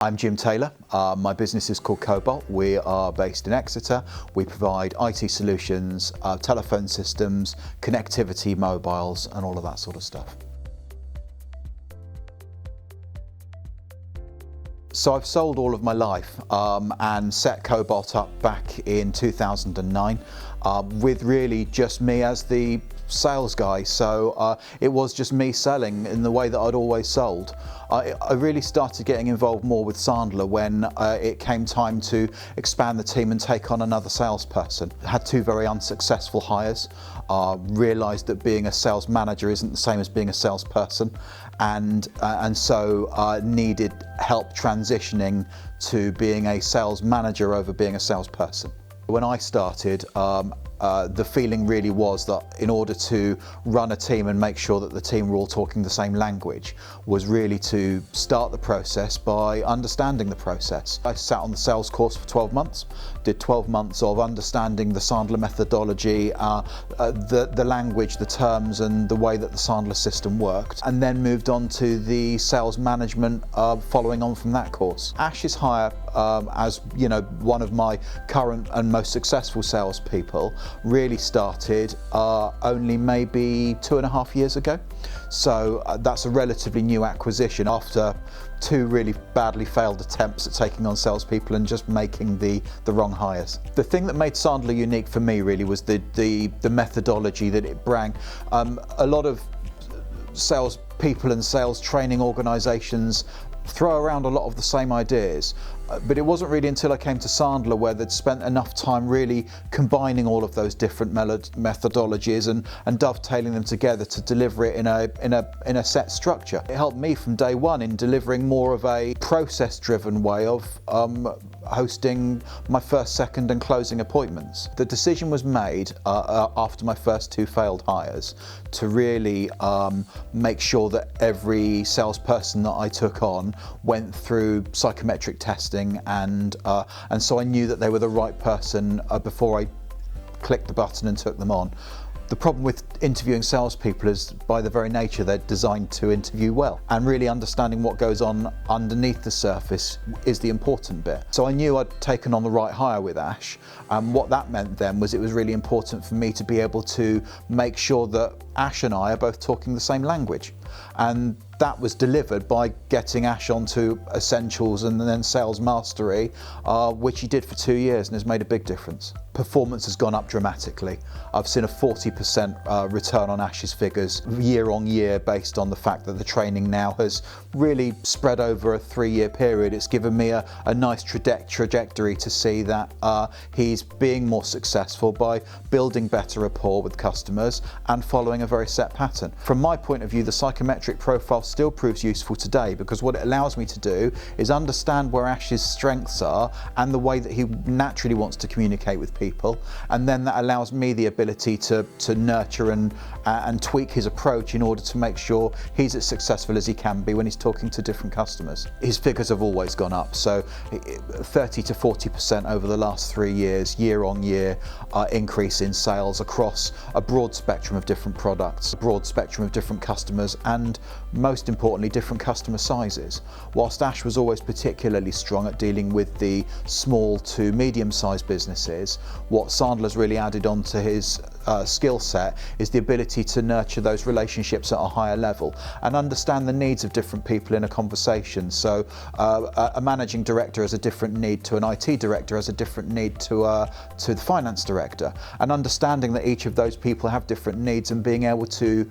I'm Jim Taylor. My business is called Cobalt. We are based in Exeter. We provide IT solutions, telephone systems, connectivity, mobiles, and all of that sort of stuff. So I've sold all of my life and set Cobalt up back in 2009 with really just me as the sales guy. So it was just me selling in the way that I'd always sold. I really started getting involved more with Sandler when it came time to expand the team and take on another salesperson. Had two very unsuccessful hires, realised that being a sales manager isn't the same as being a salesperson, and so needed help transitioning to being a sales manager over being a salesperson. When I started, the feeling really was that in order to run a team and make sure that the team were all talking the same language was really to start the process by understanding the process. I sat on the sales course for 12 months, did 12 months of understanding the Sandler methodology, the language, the terms and the way that the Sandler system worked, and then moved on to the sales management following on from that course. Ash's hire as one of my current and most successful salespeople really started only maybe 2.5 years ago. So that's a relatively new acquisition after two really badly failed attempts at taking on salespeople and just making the wrong hires. The thing that made Sandler unique for me really was the methodology that it brought. A lot of sales people and sales training organisations throw around a lot of the same ideas, but it wasn't really until I came to Sandler where they'd spent enough time really combining all of those different methodologies and dovetailing them together to deliver it in a set structure. It helped me from day one in delivering more of a process-driven way of hosting my first, second and closing appointments. The decision was made after my first two failed hires to really make sure that every salesperson that I took on went through psychometric testing, and so I knew that they were the right person before I clicked the button and took them on. The problem with interviewing salespeople is, by the very nature, they're designed to interview well, and really understanding what goes on underneath the surface is the important bit. So I knew I'd taken on the right hire with Ash, and what that meant then was it was really important for me to be able to make sure that Ash and I are both talking the same language. And that was delivered by getting Ash onto Essentials and then Sales Mastery, which he did for 2 years and has made a big difference. Performance has gone up dramatically. I've seen a 40% return on Ash's figures year on year based on the fact that the training now has really spread over a 3-year period. It's given me a nice trajectory to see that he's being more successful by building better rapport with customers and following a very set pattern. From my point of view, the psychometric profile still proves useful today, because what it allows me to do is understand where Ash's strengths are and the way that he naturally wants to communicate with people, and then that allows me the ability to nurture and tweak his approach in order to make sure he's as successful as he can be when he's talking to different customers. His figures have always gone up, so 30 to 40% over the last 3 years, year on year increase in sales across a broad spectrum of different products, a broad spectrum of different customers, and most importantly different customer sizes. Whilst Ash was always particularly strong at dealing with the small to medium-sized businesses, what Sandler's really added onto his skill set is the ability to nurture those relationships at a higher level and understand the needs of different people in a conversation. So a managing director has a different need to an IT director, has a different need to the finance director, and understanding that each of those people have different needs and being able to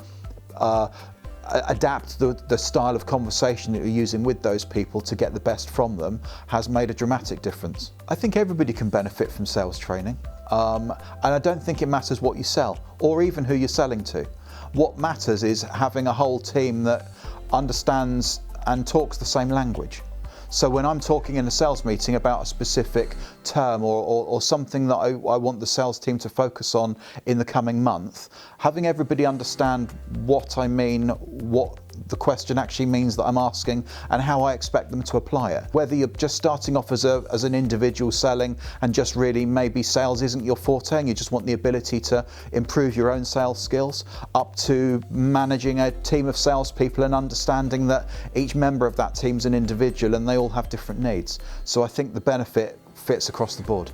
adapt the style of conversation that you're using with those people to get the best from them has made a dramatic difference. I think everybody can benefit from sales training, and I don't think it matters what you sell or even who you're selling to. What matters is having a whole team that understands and talks the same language. So when I'm talking in a sales meeting about a specific term or something that I want the sales team to focus on in the coming month, having everybody understand what I mean, what the question actually means that I'm asking and how I expect them to apply it. Whether you're just starting off as an individual selling and just really maybe sales isn't your forte and you just want the ability to improve your own sales skills, up to managing a team of salespeople and understanding that each member of that team's an individual and they all have different needs. So I think the benefit fits across the board.